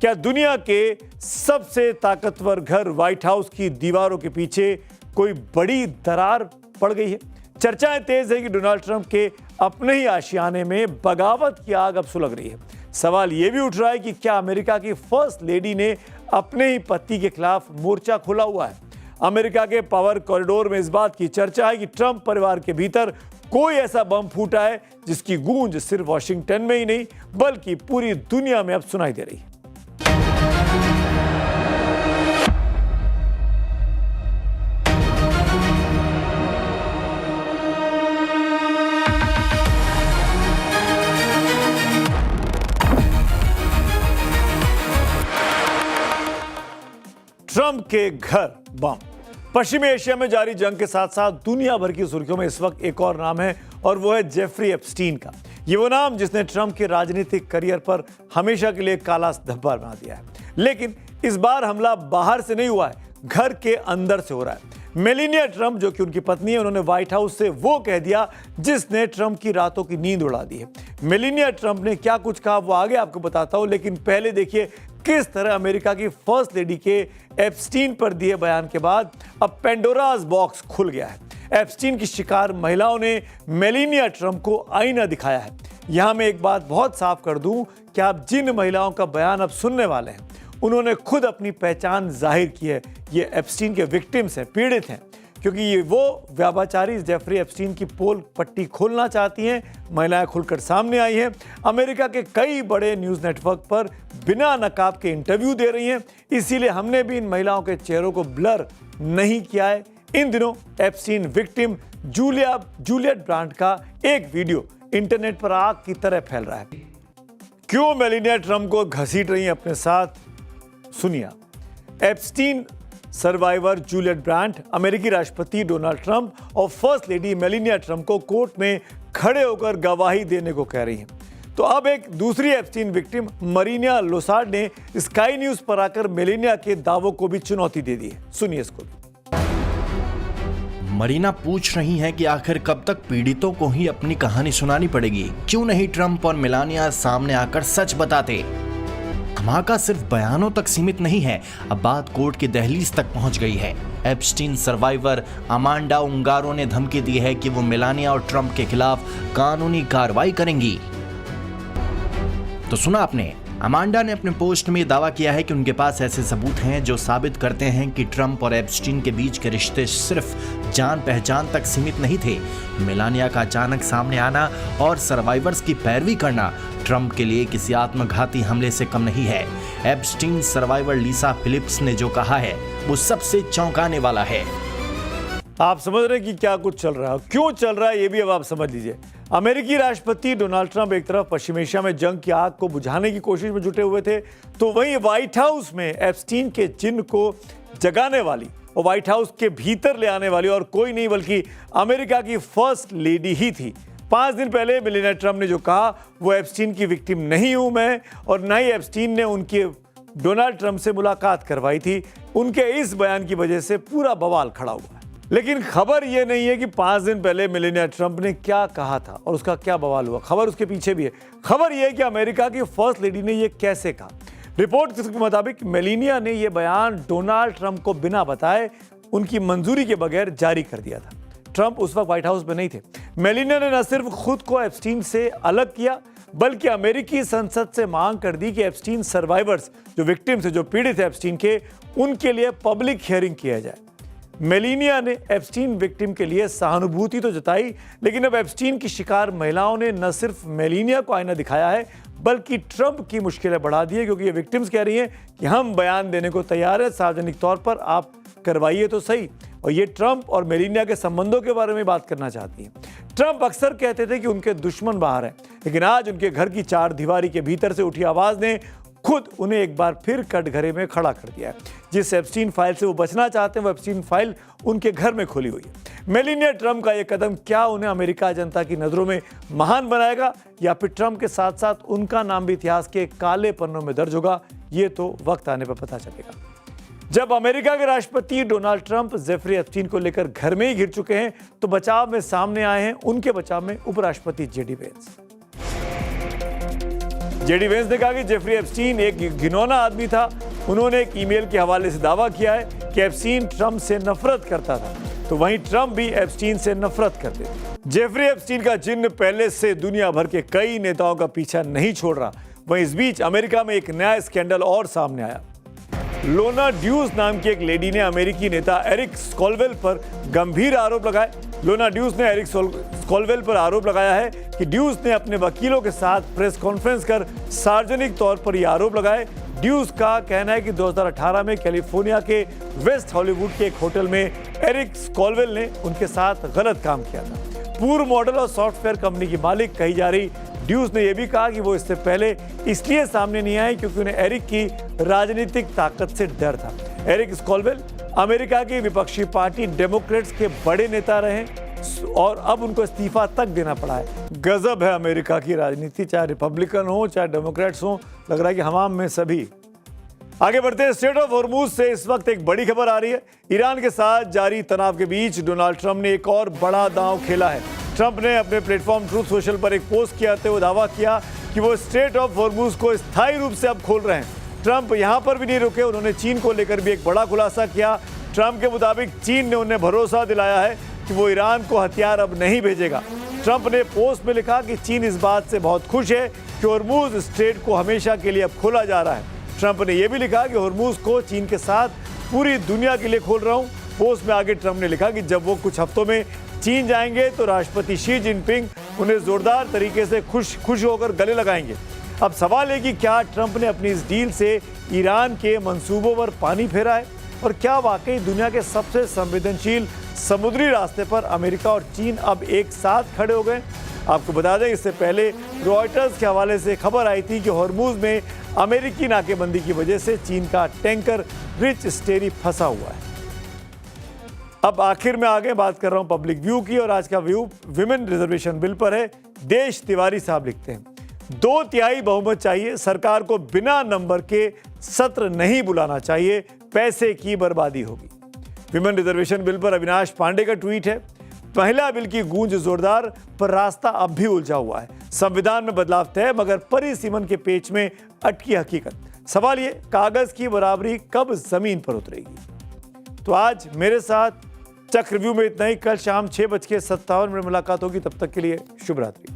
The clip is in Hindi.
क्या दुनिया के सबसे ताकतवर घर व्हाइट हाउस की दीवारों के पीछे कोई बड़ी दरार पड़ गई है? चर्चाएं तेज है कि डोनाल्ड ट्रंप के अपने ही आशियाने में बगावत की आग अब सुलग रही है। सवाल यह भी उठ रहा है कि क्या अमेरिका की फर्स्ट लेडी ने अपने ही पति के खिलाफ मोर्चा खोला हुआ है? अमेरिका के पावर कॉरिडोर में इस बात की चर्चा है कि ट्रंप परिवार के भीतर कोई ऐसा बम फूटा है जिसकी गूंज सिर्फ वॉशिंगटन में ही नहीं बल्कि पूरी दुनिया में अब सुनाई दे रही है। ट्रंप के घर बम। पश्चिमी एशिया में जारी जंग के साथ साथ दुनिया भर की सुर्खियों में इस वक्त एक और नाम है और वो है जेफरी एप्स्टीन का। ये वो नाम जिसने ट्रंप के राजनीतिक करियर पर हमेशा के लिए काला धब्बा बना दिया है। लेकिन इस बार हमला बाहर से नहीं हुआ है, घर के अंदर से हो रहा है। मेलानिया ट्रंप जो कि उनकी पत्नी है, उन्होंने व्हाइट हाउस से वो कह दिया जिसने ट्रंप की रातों की नींद उड़ा दी है। मेलानिया ट्रंप ने क्या कुछ कहा वो आगे आपको बताता हूं, लेकिन पहले देखिए किस तरह अमेरिका की फर्स्ट लेडी के एप्स्टीन पर दिए बयान के बाद अब पेंडोरास बॉक्स खुल गया है। एप्स्टीन की शिकार महिलाओं ने मेलानिया ट्रंप को आईना दिखाया है। यहां मैं एक बात बहुत साफ कर दूं कि आप जिन महिलाओं का बयान अब सुनने वाले हैं उन्होंने खुद अपनी पहचान जाहिर की है। ये एप्स्टीन के विक्टिम्स हैं, पीड़ित हैं, क्योंकि ये वो व्यापाचारी जेफरी एप्स्टीन की पोल पट्टी खोलना चाहती हैं। महिलाएं खुलकर सामने आई हैं। अमेरिका के कई बड़े न्यूज़ नेटवर्क पर बिना नकाब के इंटरव्यू दे रही हैं। इसीलिए हमने भी इन महिलाओं के चेहरों को ब्लर नहीं किया है। इन दिनों एप्स्टीन विक्टिम जूलियट ब्रांड का एक वीडियो इंटरनेट पर आग की तरह फैल रहा है। क्यों मेलानिया ट्रंप को घसीट रही हैं अपने साथ, सुनिए। एप्स्टीन सर्वाइवर जूलियट ब्रांड अमेरिकी राष्ट्रपति डोनाल्ड ट्रंप और फर्स्ट लेडी मेलानिया ट्रंप को कोर्ट में खड़े होकर गवाही देने को कह रही हैं। तो अब एक दूसरी एप्स्टीन विक्टिम मरीना लोसार्ड ने स्काई न्यूज पर आकर मेलानिया के दावों को भी चुनौती दे दी है। सुनिए इसको। मरीना पूछ रही हैं कि आखिर कब तक पीड़ितों को ही अपनी कहानी सुनानी पड़ेगी? क्यों नहीं ट्रंप और मेलानिया सामने आकर सच बताते? धमाका सिर्फ बयानों तक सीमित नहीं है, अब बात कोर्ट की दहलीज तक पहुंच गई है। एप्स्टीन सर्वाइवर अमांडा उंगारो ने धमकी दी है कि वो मेलानिया और ट्रंप के खिलाफ कानूनी कार्रवाई करेंगी। तो सुना आपने, अमांडा ने अपने पोस्ट में दावा किया है कि उनके पास ऐसे सबूत हैं जो साबित करते हैं कि ट्रंप और एप्स्टीन के बीच के रिश्ते सिर्फ जान पहचान तक सीमित नहीं थे। मेलानिया का अचानक सामने आना और सर्वाइवर्स की पैरवी करना ट्रंप के लिए किसी आत्मघाती हमले से कम नहीं है। एप्स्टीन सर्वाइवर लिसा फिलिप्स ने जो कहा है वो सबसे चौंकाने वाला है। आप समझ रहे हैं कि क्या कुछ चल रहा है, क्यों चल रहा है, ये भी अब आप समझ लीजिए। अमेरिकी राष्ट्रपति डोनाल्ड ट्रंप एक तरफ पश्चिम एशिया में जंग की आग को बुझाने की कोशिश में जुटे हुए थे, तो वहीं व्हाइट हाउस में एप्स्टीन के चिन्ह को जगाने वाली और व्हाइट हाउस के भीतर ले आने वाली और कोई नहीं बल्कि अमेरिका की फर्स्ट लेडी ही थी। 5 दिन पहले मेलानिया ट्रंप ने जो कहा वो एप्स्टीन की विक्टिम नहीं हूं मैं, और न ही एप्स्टीन ने उनके डोनाल्ड ट्रंप से मुलाकात करवाई थी। उनके इस बयान की वजह से पूरा बवाल खड़ा हुआ है। लेकिन खबर यह नहीं है कि 5 दिन पहले मेलानिया ट्रंप ने क्या कहा था और उसका क्या बवाल हुआ। खबर उसके पीछे भी है। खबर यह है कि अमेरिका की फर्स्ट लेडी ने यह कैसे कहा। रिपोर्ट के मुताबिक मेलानिया ने यह बयान डोनाल्ड ट्रंप को बिना बताए उनकी मंजूरी के बगैर जारी कर दिया था। ट्रंप उस वक्त व्हाइट हाउस में नहीं थे। मेलानिया ने न सिर्फ खुद को एप्स्टीन से अलग किया बल्कि अमेरिकी संसद से मांग कर दी कि एप्स्टीन सर्वाइवर्स जो विक्टिम्स है, जो पीड़ित है एप्स्टीन के, उनके लिए पब्लिक हियरिंग किया जाए। मेलानिया ने एप्स्टीन विक्टिम के लिए सहानुभूति तो जताई, लेकिन अब एप्स्टीन की शिकार महिलाओं ने न सिर्फ मेलानिया को आईना दिखाया है बल्कि ट्रंप की मुश्किलें बढ़ा दी है, क्योंकि ये विक्टिम्स कह रही हैं कि हम बयान देने को तैयार है सार्वजनिक तौर पर, आप करवाइए तो सही। और ये ट्रंप और मेलानिया के संबंधों के बारे में बात करना चाहती हैं। ट्रंप अक्सर कहते थे कि उनके दुश्मन बाहर हैं, लेकिन आज उनके घर की चार दीवारी के भीतर से उठी आवाज ने खुद उन्हें एक बार फिर कटघरे में खड़ा कर दिया है। जिस एप्स्टीन फाइल से वो बचना चाहते हैं वो एप्स्टीन फाइल उनके घर में खुली हुई है। मेलानिया ट्रंप का ये कदम क्या उन्हें अमेरिका जनता की नजरों में महान बनाएगा या फिर ट्रंप के साथ साथ उनका नाम भी इतिहास के काले पन्नों में दर्ज होगा, ये तो वक्त आने पर पता चलेगा। जब अमेरिका के राष्ट्रपति डोनाल्ड ट्रंप जेफरी एप्स्टीन को लेकर घर में ही घिर चुके हैं तो बचाव में सामने आए हैं उनके बचाव में उपराष्ट्रपति जेडी वेंस। जेडी वेंस ने कहा कि जेफरी एप्स्टीन एक घिनौना आदमी था। उन्होंने एक ईमेल के हवाले से दावा किया है कि एप्स्टीन ट्रंप से नफरत करता था, तो वहीं ट्रंप भी एप्स्टीन से नफरत करते थे। जेफरी एप्स्टीन का जिन्न पहले से दुनिया भर के कई नेताओं का पीछा नहीं छोड़ रहा। वहीं इस बीच अमेरिका में एक नया स्कैंडल और सामने आया। लोना ड्यूज नाम की एक लेडी ने अमेरिकी नेता एरिक स्कॉलवेल पर गंभीर आरोप लगाए। लोना ड्यूज ने एरिक स्कॉलवेल पर आरोप लगाया है कि ड्यूज ने अपने वकीलों के साथ प्रेस कॉन्फ्रेंस कर सार्वजनिक तौर पर यह आरोप लगाए। ड्यूज का कहना है कि 2018 में कैलिफोर्निया के वेस्ट हॉलीवुड के एक होटल में एरिक स्कॉलवेल ने उनके साथ गलत काम किया था। पूर्व मॉडल और सॉफ्टवेयर कंपनी की मालिक कही जा रही ड्यूज ने यह भी कहा कि वो इससे पहले इसलिए सामने नहीं आए क्योंकि उन्हें एरिक की राजनीतिक ताकत से डर था। एरिक स्कॉलवेल अमेरिका की विपक्षी पार्टी डेमोक्रेट्स के बड़े नेता रहे और अब उनको इस्तीफा तक देना पड़ा है। गजब है अमेरिका की राजनीति, चाहे रिपब्लिकन हो चाहे डेमोक्रेट्स हो, लग रहा है कि हमाम में सभी। आगे बढ़ते हैं, स्ट्रेट ऑफ हॉर्मुज से इस वक्त एक बड़ी खबर आ रही है। ईरान के साथ जारी तनाव के बीच डोनाल्ड ट्रंप ने एक और बड़ा दांव खेला है। ट्रंप ने अपने प्लेटफॉर्म ट्रूथ सोशल पर एक पोस्ट करते हुए दावा किया कि वो स्ट्रेट ऑफ हॉर्मुज को स्थायी रूप से अब खोल रहे हैं। ट्रंप यहां पर भी नहीं रुके, उन्होंने चीन को लेकर भी एक बड़ा खुलासा किया। ट्रंप के मुताबिक चीन ने उन्हें भरोसा दिलाया है कि वो ईरान को हथियार अब नहीं भेजेगा। ट्रंप ने पोस्ट में लिखा कि चीन इस बात से बहुत खुश है कि हॉर्मुज स्ट्रेट को हमेशा के लिए अब खोला जा रहा है। ट्रंप ने यह भी लिखा कि हॉर्मुज को चीन के साथ पूरी दुनिया के लिए खोल रहा हूं। पोस्ट में आगे ट्रंप ने लिखा कि जब वो कुछ हफ्तों में चीन जाएंगे तो राष्ट्रपति शी जिनपिंग उन्हें जोरदार तरीके से खुश होकर गले लगाएंगे। अब सवाल है कि क्या ट्रंप ने अपनी इस डील से ईरान के मंसूबों पर पानी फेरा है और क्या वाकई दुनिया के सबसे संवेदनशील समुद्री रास्ते पर अमेरिका और चीन अब एक साथ खड़े हो गए। आपको बता दें, इससे पहले रॉयटर्स के हवाले से खबर आई थी कि हॉर्मुज में अमेरिकी नाकेबंदी की वजह से चीन का टैंकर रिच स्टेरी फंसा हुआ है। अब आखिर में आगे बात कर रहा हूं पब्लिक व्यू की, और आज का व्यू विमेन रिजर्वेशन बिल पर है। देश तिवारी साहब लिखते हैं, 2/3 बहुमत चाहिए, सरकार को बिना नंबर के सत्र नहीं बुलाना चाहिए, पैसे की बर्बादी होगी। विमेन रिजर्वेशन बिल पर अविनाश पांडे का ट्वीट है, महिला बिल की गूंज जोरदार पर रास्ता अब भी उलझा हुआ है। संविधान में बदलाव तय मगर परिसीमन के पेच में अटकी हकीकत। सवाल ये, कागज की बराबरी कब जमीन पर उतरेगी। तो आज मेरे साथ चक्रव्यूह में इतना ही। कल शाम 6:57 मुलाकात होगी। तब तक के लिए शुभ रात्रि।